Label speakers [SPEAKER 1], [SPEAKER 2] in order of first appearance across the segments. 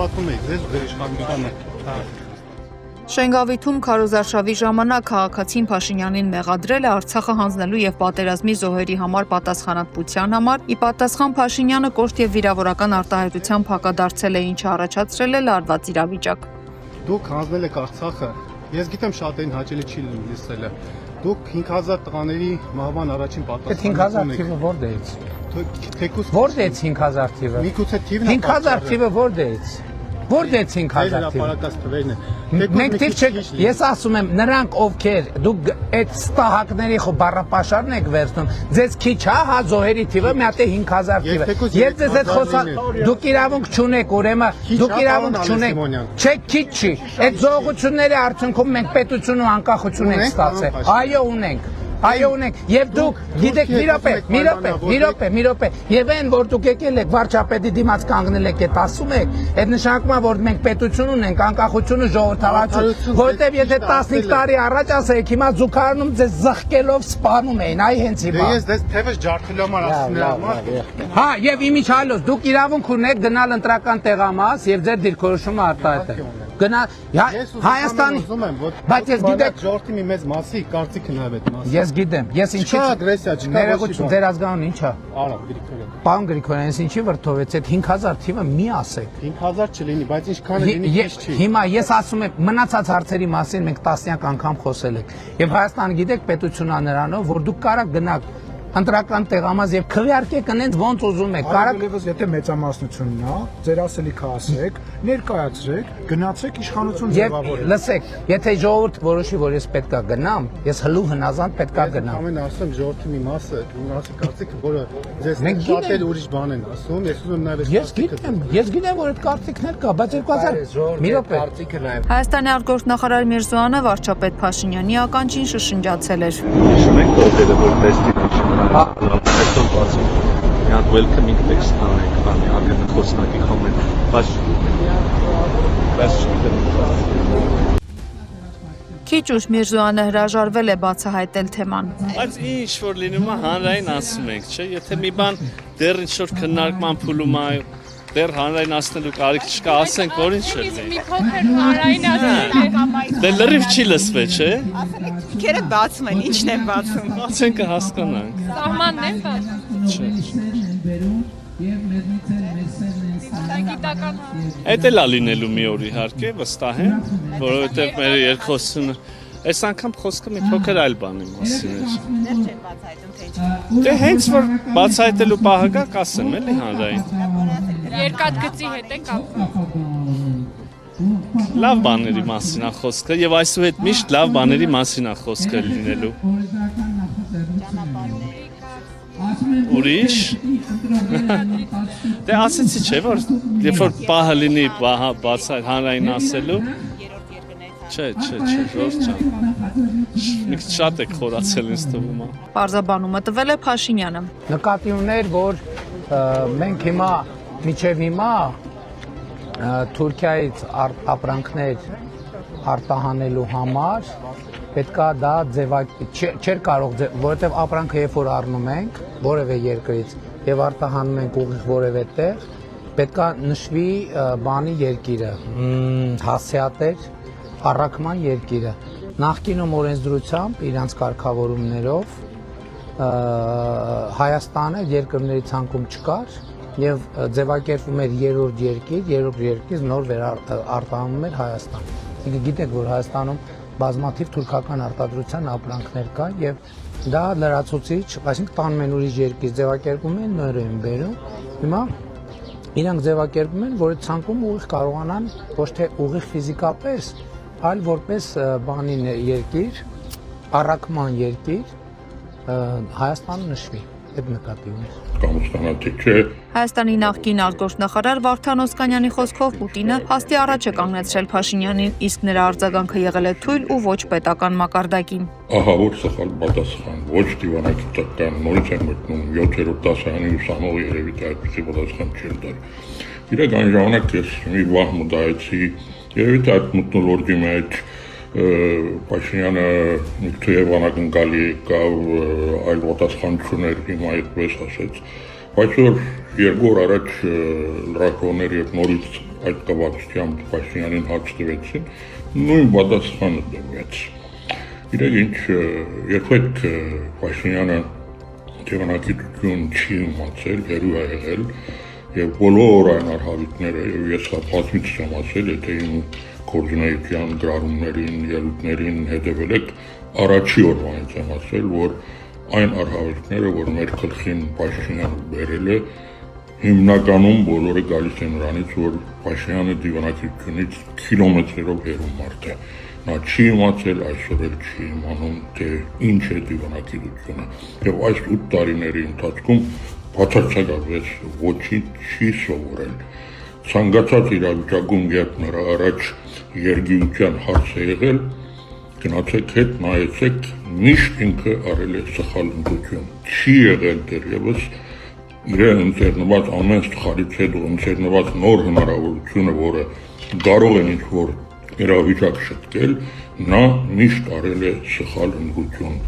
[SPEAKER 1] հավատում եք ձեզ ձեր իշխանությանը։
[SPEAKER 2] Շենգավիթում քարոզարշավի ժամանակ քաղաքացին Փաշինյանին մեղադրել է Արցախը հանձնելու եւ պատերազմի զոհերի համար պատասխանատվության համար։ Ի պատասխան Փաշինյանը կոշտ եւ վիրավորական արտահայտությամբ հակադարձել է, ինչը առաջացրել է լարված իրավիճակ։
[SPEAKER 1] Դուք հանձնել եք Արցախը։ Ես գիտեմ շատերին հաճելի չի լսելը։ Դուք 5000 տղաների մահվան առաջին պատասխանատու եք։
[SPEAKER 3] 5000 թիվը որտեղից։
[SPEAKER 1] Թեկուզ
[SPEAKER 3] Որտեղից 5000 թիվը։
[SPEAKER 1] Միգուցե թիվն է։
[SPEAKER 3] 5000 թիվը որտեղից։ Որտեղից 5000 թիվը։
[SPEAKER 1] Հրապարակած թվերն են։
[SPEAKER 3] Մենք թիվ չեք, ես ասում եմ, նրանք ովքեր դուք այդ ստահակների բառապաշարն եք վերցնում, ձեզ քիչ հա զոհերի թիվը մի հատ է 5000 թիվը։ Ես ձեզ այդ խոսա, դուք իրավունք չունեք, ուրեմն դուք իրավունք չունեք։ Չէ, քիչ չի։ Այդ զոհությունների արդյունքում մենք պետություն ու անկախություն ենք ստացել։ Այո, ունենք։ Այո ունենք, եւ դուք գիտեք մի րոպե, եւ այն որ դուք եկել եք վարչապետի դիմաց կանգնել եք, այդ ասում եք, այդ նշանակում է որ մենք պետություն ունենք, անկախությունը ժողովրդավարություն, որովհետեւ եթե 15 տարի առաջ ասեիք, հիմա զուգարանում ձեզ զղկելով սպանում էին, այ հենց հիմա։
[SPEAKER 1] Ես դες թեւս ջարդելու համար ասում եմ։
[SPEAKER 3] Հա, եւ իմիջիալոս դուք իրավունք ունեք գնալ ընտրական տեղամաս եւ ձեր դիրքորոշումը արտահայտել։ Գնա Հայաստանի, բայց ես գիտեք
[SPEAKER 1] ժողովրդի մի մեծ մասի կարծիքն է այդ մասը։
[SPEAKER 3] Ես գիտեմ, ես ինչի
[SPEAKER 1] ագրեսիա չկա,
[SPEAKER 3] ներողություն, ձեր ազգանուն ի՞նչ է։
[SPEAKER 1] Արա, Գրիգորյան։
[SPEAKER 3] Պարոն Գրիգորյան, ես ինչի վրդովեց այդ 5000 թիվը մի ասեք։
[SPEAKER 1] 5000 չլինի, բայց ինչքան է լինի քիչ չի։
[SPEAKER 3] Հիմա ես ասում եմ, մնացած հարցերի մասին մենք տասնյակ անգամ խոսել ենք։ Եվ Հայաստանը գիտեք պետությունն է նրանով, որ դուք կարաք գնաք ընտրական տեղամաս եւ քվեարկեք անենց ոնց ուզում եք։
[SPEAKER 4] Կարակելևս եթե մեծամասնությունն է, ձեր ասելիքը ասեք, ներկայացրեք, գնացեք իշխանություն ձևավորեք։
[SPEAKER 3] Լսեք, եթե ժողովուրդ որոշի, որ ես պետքա գնամ, ես հլու հնազանդ պետքա գնամ։
[SPEAKER 1] Ամեն ասեմ ժողովրդի մի մասը, կարծիքը, որը ձեզ շատ էլ ուրիշ բան են ասում, ես ուզում եմ նաեւ
[SPEAKER 3] Ես գիտեմ, որ այդ կարծիքներ կա, բայց 2000 մի րոպե
[SPEAKER 5] կարծիքը նաեւ
[SPEAKER 2] Հայաստանի արտգործնախարար Միրզոյանը վարչապետ Փաշինյանի ականջին շշնջացել էր։
[SPEAKER 6] Հիշում եք ովքեր որ դեստինացիա Not welcoming text բանի ակնը խոսնակի կոմենտ
[SPEAKER 2] Քիչ ուշ Միրզոյանը հրաժարվել է բացահայտել թեման։
[SPEAKER 7] Բայց ինչ որ լինում է հանրային ասում ենք, չէ՞, եթե մի բան դեռ ինչ որ քննարկման փուլում է, դեռ հանրային ասնելու կարիք չկա, ասենք որ ինչ է։
[SPEAKER 8] Մի փոքր հանրային ասել։
[SPEAKER 7] Դե լրիվ չի լսվե, չէ՞։
[SPEAKER 8] Քերը բացում են, ինչն են բացում։
[SPEAKER 7] Բացեն կհասկանանք։
[SPEAKER 8] Սահմանն են բացում։
[SPEAKER 7] Այդ էլ է լինելու մի օր իհարկե, վստահ եմ, որովհետև մեր երկխոսությունը այս անգամ խոսքը մի փոքր այլ բանի մասին է։
[SPEAKER 8] Դեռ չեն բացայտում թե ինչ։
[SPEAKER 7] Դե հենց որ բացահայտելու պահը գա, կասեմ էլի հանրային։
[SPEAKER 8] Երկաթգծի հետ են կապվում։
[SPEAKER 7] Լավ բաների մասին է խոսքը եւ այսուհետ միշտ լավ բաների մասին է խոսքը լինելու։ Ուրիշ։ Դե ասեցի չէ որ երբ որ պահը լինի հանրային ասելու Չէ, ոչ ջան։ Շատ եք խորացել ինձ թվում է։
[SPEAKER 2] Պարզաբանումը տվել է Փաշինյանը։
[SPEAKER 3] նկատի ուներ, որ մենք հիմա միջև հիմա Թուրքիայից ապրանքներ արտահանելու համար պետքա դա չէր կարող, որովհետև ապրանքը երբ որ առնում ենք որևէ երկրից եւ արտահանում ենք ուղիղ որևէ տեղ, պետքա նշվի բանի երկիրը, հասցեատեր առաքման երկիրը նախկինում օրենսդրությամբ իրանց կարգավորումներով Հայաստանը երկրների ցանկում չկար եւ ձևակերպվում էր երրորդ երկիր նոր արտահանում էր Հայաստան։ Իսկ գիտեք որ Հայաստանում բազմաթիվ թուրքական արտադրության ապրանքներ կա եւ դա լրացուցիչ, այսինքն տանում են ուրիշ երկիր, ձևակերպում են նոր են բերում։ Հիմա իրանք ձևակերպում են, որ այդ ցանկում ուղիղ կարողանան ոչ թե ուղիղ ֆիզիկապես այլ որպես բանին երկիր, առաքման երկիր Հայաստանը նշվի, այդ նկատի ունի։
[SPEAKER 2] Հայաստանի նախկին արտգործնախարար Վարդան Օսկանյանի խոսքով Պուտինը հաստի առաջ է կանգնեցրել Փաշինյանին, իսկ նրա արձագանքը եղել է թույլ ու ոչ պետական մակարդակին։
[SPEAKER 9] Ահա որ սխալ պատասխան, ոչ դիվանագիտական, նորից եմ մտնում 7-րդ դասարանի ուսանող երևի թե այդպիսի պատասխան չէր տալ։ Իրական ժամանակ ես մի բան մտածեցի, երևի թե այդ մթնոլորտի մեջ Փաշինյանը թեև անակնկալի եկավ, այլ պատասխան չուներ, հիմա այդպես ասեց, բայց որ երկու օր առաջ լրագրողներ եւ նորից այդ կապակցությամբ Փաշինյանին հարց տվեցին, նույն պատասխանը տվեց։ Իրեք ինչ երբեք Փաշինյանը դիվանագիտություն չի իմացել, հերու է եղել եւ բոլոր այն արհավիկները եւ ես հապացույց եմ ասել, եթե իմ կոորդինատիան գրառումներին, ելույթներին հետևել եք, առաջի օրվանից եմ ասել, որ այն արհավիկները, որ մեր գլխին Փաշինյանը բերել է, հիմնականում բոլորը գալիս են նրանից, որ Փաշինյանը դիվանագիտությունից կիլոմետրերով հեռու մարդ է։ Նա չի իմացել, այսօր էլ չի իմանում, թե ինչ է դիվանագիտությունը։ Եվ այս 8 տարիների ընթացքում բացարձակապես ոչինչ չի սովորել։ Ցանկացած իրավիճակում, երբ նրա առաջ երգիության հարց է եղել, գնացեք հետ նայեցեք, միշտ ինքը արել է սխալ ընդդություն։ Չի եղել դեռևս իրեն ընձեռնված ամեն սխալից հետո ընձեռնված նոր հնարավորությունը, որը կարող է ինչ-որ իրավիճակ շտկել, նա միշտ արել է սխալ ընդդություն։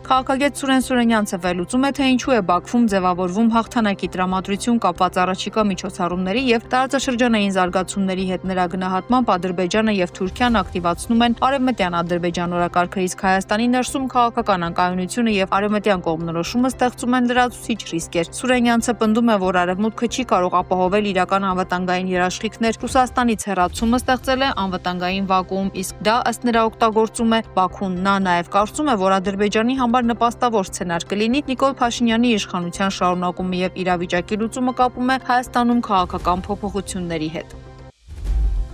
[SPEAKER 2] Քաղաքագետ Սուրեն Սուրենյանցը վերլուծում է, թե ինչու է Բաքվում ձևավորվում հաղթանակի տրամադրություն կապված առաջիկա միջոցառումների եւ տարածաշրջանային զարգացումների հետ նրա գնահատմամբ Ադրբեջանը եւ Թուրքիան ակտիվացնում են արևմտյան Ադրբեջան օրակարգը, իսկ Հայաստանի ներսում քաղաքական անկայունությունը եւ արևմտյան կողմնորոշումը ստեղծում են լրացուցիչ ռիսկեր։ Սուրենյանցը պնդում է, որ արևմուտքը չի կարող ապահովել իրական անվտանգային երաշխիքներ, Ռուսաստանից հեռացումը ստեղծել է անվտանգային վակուում, իսկ դա ըստ նրա օգտագործում է Բաքուն։ Նա նաեւ կարծում է, որ Ադրբեջանի համար նպաստավոր սցենար կլինի Նիկոլ Փաշինյանի իշխանության շարունակումը եւ իրավիճակի լուծումը կապում է Հայաստանում քաղաքական փոփոխությունների հետ։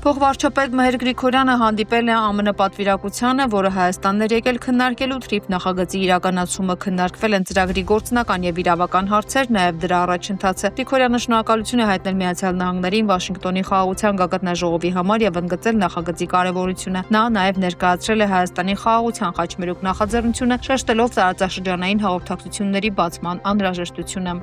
[SPEAKER 2] Փոխվարչապետ Մհեր Գրիգորյանը հանդիպել է ԱՄՆ պատվիրակությանը, որը Հայաստանն էր եկել քննարկելու TRIP նախագծի իրականացումը, քննարկվել են ծրագրի գործնական եւ իրավական հարցեր, նաեւ դրա առաջընթացը։ Գրիգորյանը շնորհակալություն է հայտնել Միացյալ Նահանգներին Վաշինգտոնի խաղաղության գագաթնաժողովի համար եւ ընդգծել նախագծի կարեւորությունը։ Նա նաեւ ներկայացրել է Հայաստանի խաղաղության խաչմերուկ նախաձեռնությունը, շեշտելով տարածաշրջանային հաղորդակցությունների բացման անհրաժեշտությունը։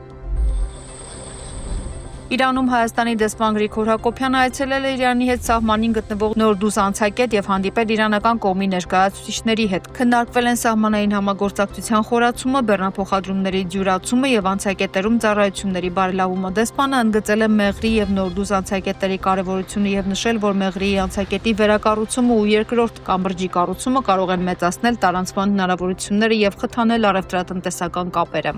[SPEAKER 2] Իրանում Հայաստանի դեսպան Գրիգոր Հակոբյանը այցելել է Իրանի հետ սահմանին գտնվող Նորդուզ անցակետ եւ հանդիպել իրանական կողմի ներկայացուցիչների հետ։ Քննարկվել են սահմանային համագործակցության խորացումը, բեռնափոխադրումների դյուրացումը եւ անցակետերում ծառայությունների բարելավումը։ Դեսպանը ընդգծել է Մեղրի եւ Նորդուզ անցակետերի կարեւորությունը եւ նշել, որ Մեղրիի անցակետի վերակառուցումը ու երկրորդ կամրջի կառուցումը կարող են մեծացնել տարանցման հնարավորությունները եւ խթանել առևտրատնտեսական կապերը։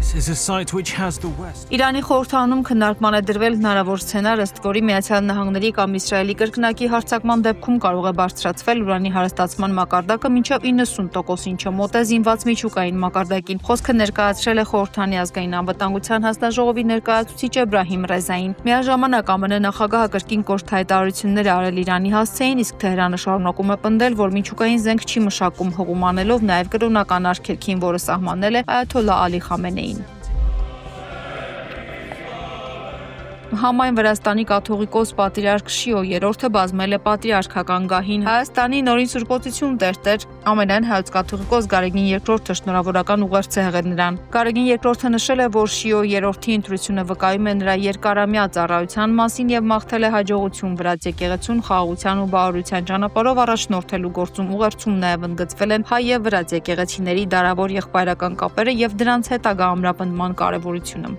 [SPEAKER 2] Իրանի խորհրդանում քննարկման է դրվել հնարավոր սցենար, ըստ որի Միացյալ Նահանգների կամ Իսրայելի կրկնակի հարձակման դեպքում կարող է բարձրացվել ուրանի հարստացման մակարդակը մինչև 90%, ինչը մոտ է զինված միջուկային մակարդակին։ Խոսքը ներկայացրել է խորհրդանի ազգային անվտանգության հանձնաժողովի ներկայացուցիչ Էբրահիմ Ռեզային։ Միաժամանակ ԱՄՆ նախագահը կրկին կոշտ հայտարարություններ արել Իրանի հասցեին, իսկ Թեհրանը շարունակում է պնդել, որ միջուկային զենք չի մշակում, հղում անելով նաև կրոնական արգելքին, որը սահմանել է Այաթոլլահ Ալի Խամենեին։ Համայն Վրաստանի կաթողիկոս պատրիարք Շիո III բազմել է պատրիարքական գահին Հայաստանի նորին սուրբոցություն տերտեր ամենայն հայոց կաթողիկոս Գարեգին II-ը շնորհավորական ուղերձ է հղել նրան։ Գարեգին II-ը նշել է, որ Շիո III-ի ընտրությունը վկայում է նրա երկարամյա ծառայության մասին եւ մաղթել է հաջողություն վրաց եկեղեցուն խաղաղության ու բավարարության ճանապարհով առաջնորդելու գործում։ Ուղերձում նաեւ ընդգծվել են հայ եւ վրաց եկեղեցիների դարավոր եղբայրական կապերը եւ դրանց հետագա ամրապնդման կարեւորությունը։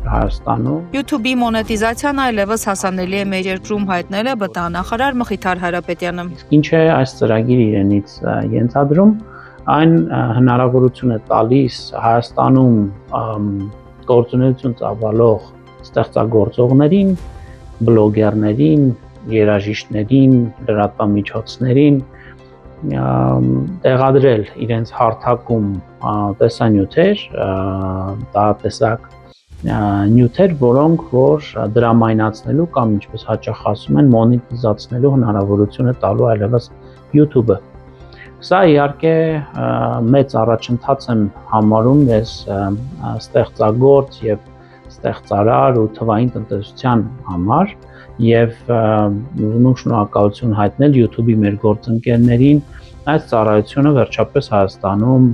[SPEAKER 3] Հայաստանում
[SPEAKER 2] YouTube-ի մոնետիզացիան այլևս հասանելի է մեր երկրում, հայտնել է ԲՏԱ նախարար Մխիթար Հարապետյանը։
[SPEAKER 5] Ինչ է այս ծրագիրը իրենից ենթադրում, այն հնարավորություն է տալիս Հայաստանում գործունեություն ծավալող ստեղծագործողներին, բլոգերներին, երաժիշտներին, լրատվամիջոցներին տեղադրել իրենց հարթակում տեսանյութեր, տարատեսակ նյութեր, որոնք որ դրամայնացնելու կամ ինչպես հաճախ ասում են մոնետիզացնելու հնարավորություն է տալու այլևս YouTube-ը։ Սա իհարկե մեծ առաջընթաց եմ համարում ես ստեղծագործ եւ ստեղծարար ու թվային տնտեսության համար եւ ուզում շնորհակալություն հայտնել YouTube-ի մեր գործընկերներին այս ծառայությունը վերջապես Հայաստանում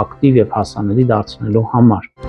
[SPEAKER 5] ակտիվ եւ հասանելի դարձնելու համար։